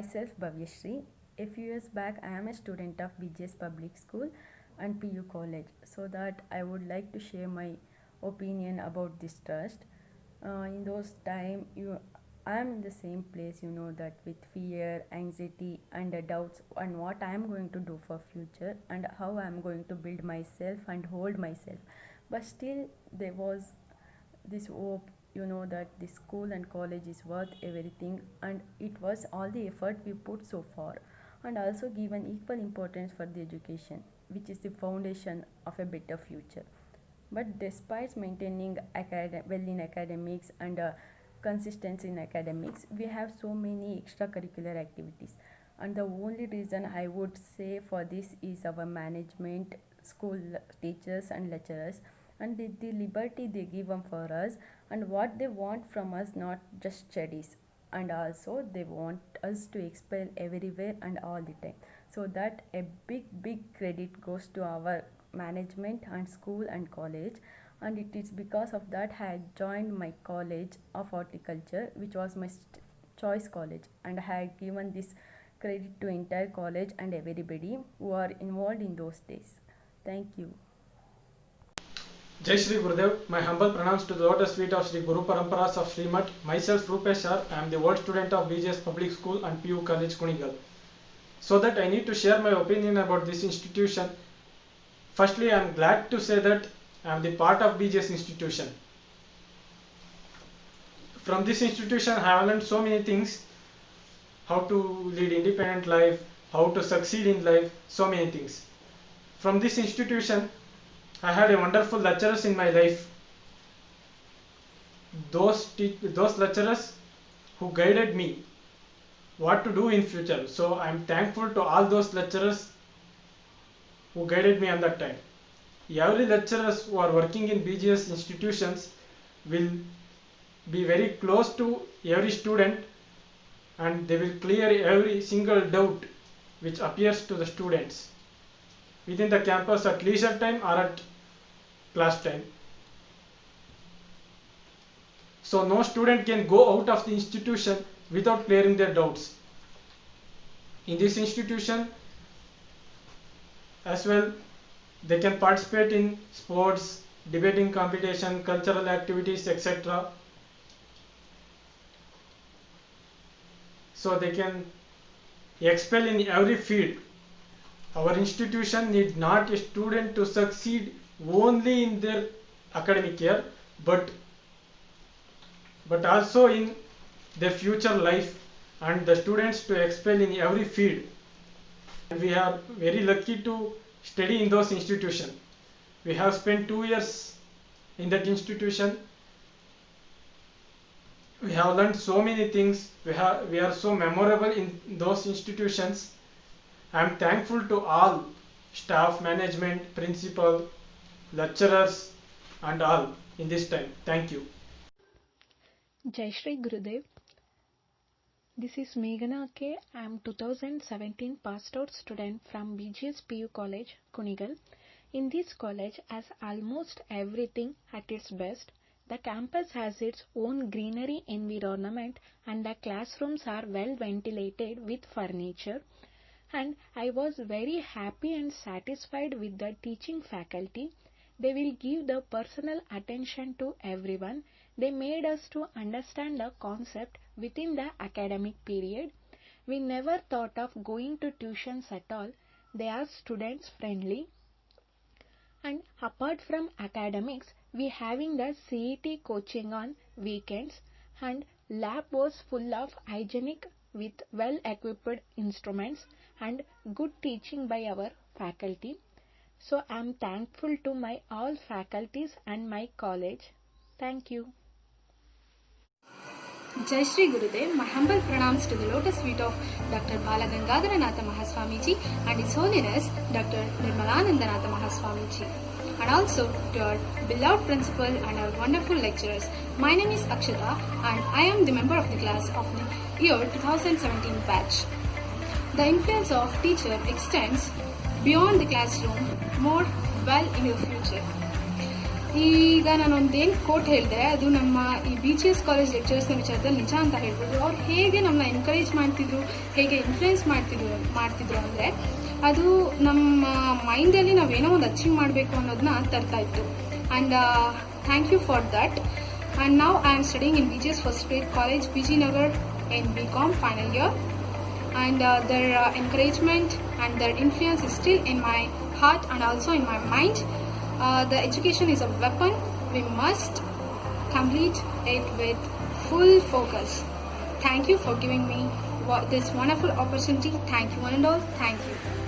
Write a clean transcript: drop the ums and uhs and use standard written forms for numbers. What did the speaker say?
Myself Bhavyashri. A few years back, I am a student of BGS Public School and PU College. So that I would like to share my opinion about this trust. In those time, I am in the same place. You know that with fear, anxiety, and doubts on what I am going to do for future and how I am going to build myself and hold myself. But still, there was this hope, that this school and college is worth everything, and it was all the effort we put so far, and also given equal importance for the education, which is the foundation of a better future. But despite maintaining well in academics and consistency in academics, we have so many extracurricular activities, and the only reason I would say for this is our management, school teachers and lecturers, and the liberty they give them for us, and what they want from us, not just studies, and also they want us to excel everywhere and all the time. So that a big credit goes to our management and school and college, and it is because of that I had joined my college of horticulture, which was my choice college, and I had given this credit to entire college and everybody who are involved in those days. Thank you. Jai Shri Gurudev, my humble pranams to the lotus feet of Shri Guru Paramparas of Shri Mat. Myself Rupesh Shah, I am the world student of BGS Public School and PU College Kunigal. So that I need to share my opinion about this institution. Firstly, I am glad to say that I am the part of BGS institution. From this institution I have learned so many things, how to lead independent life, how to succeed in life, so many things. From this institution I had a wonderful lecturers in my life. Those lecturers who guided me what to do in future. So I am thankful to all those lecturers who guided me on that time. Every lecturers who are working in BGS institutions will be very close to every student, and they will clear every single doubt which appears to the students within the campus at leisure time or at class time. So no student can go out of the institution without clearing their doubts. In this institution as well, they can participate in sports, debating competition, cultural activities, etc. So they can excel in every field. Our institution need not a student to succeed only in their academic year, but also in their future life, and the students to excel in every field. And we are very lucky to study in those institutions. We have spent 2 years in that institution. We have learned so many things. We are so memorable in those institutions. I am thankful to all staff, management, principal, lecturers and all in this time. Thank you. Jai Shri Gurudev. This is Meghana K. I am 2017 passed out student from BGS PU College, Kunigal. In this college has almost everything at its best. The campus has its own greenery environment, and the classrooms are well ventilated with furniture. And I was very happy and satisfied with the teaching faculty. They will give the personal attention to everyone. They made us to understand the concept within the academic period. We never thought of going to tuitions at all. They are students friendly. And apart from academics, we having the CET coaching on weekends, and lab was full of hygienic with well equipped instruments and good teaching by our faculty. So I am thankful to my all faculties and my college. Thank you. Jai Shri Gurudev, my humble pranams to the lotus feet of Dr. Balagangadharanatha Mahaswamiji and His Holiness Dr. Nirmalanandanatha Mahaswamiji, and also to our beloved principal and our wonderful lecturers. My name is Akshata and I am the member of the class of the year 2017 batch. The influence of teacher extends beyond the classroom more well in your future. ಈಗ ನಾನು ಒಂದೇನು coat ಹೇಳಿದೆ ಅದು ನಮ್ಮ ಈ BGS college ಲೆಕ್ಚರರ್ಸ್ನ ವಿಚಾರದಲ್ಲಿ ನಿಜ ಅಂತ ಹೇಳ್ಬೋದು. ಅವ್ರು ಹೇಗೆ ನಮ್ಮನ್ನ ಎನ್ಕರೇಜ್ ಮಾಡ್ತಿದ್ರು, ಹೇಗೆ ಇನ್ಫ್ಲುಯೆನ್ಸ್ ಮಾಡ್ತಿದ್ರು ಅಂದರೆ ಅದು ನಮ್ಮ ಮೈಂಡಲ್ಲಿ ನಾವೇನೋ ಒಂದು ಅಚೀವ್ ಮಾಡಬೇಕು ಅನ್ನೋದನ್ನ ತರ್ತಾ ಇತ್ತು. And thank you for that. And now I am studying in BGS first grade college BG Nagar in BCom final year. And their encouragement and their influence is still in my heart and also in my mind. The education is a weapon. We must complete it with full focus. Thank you for giving me this wonderful opportunity. Thank you one and all. Thank you.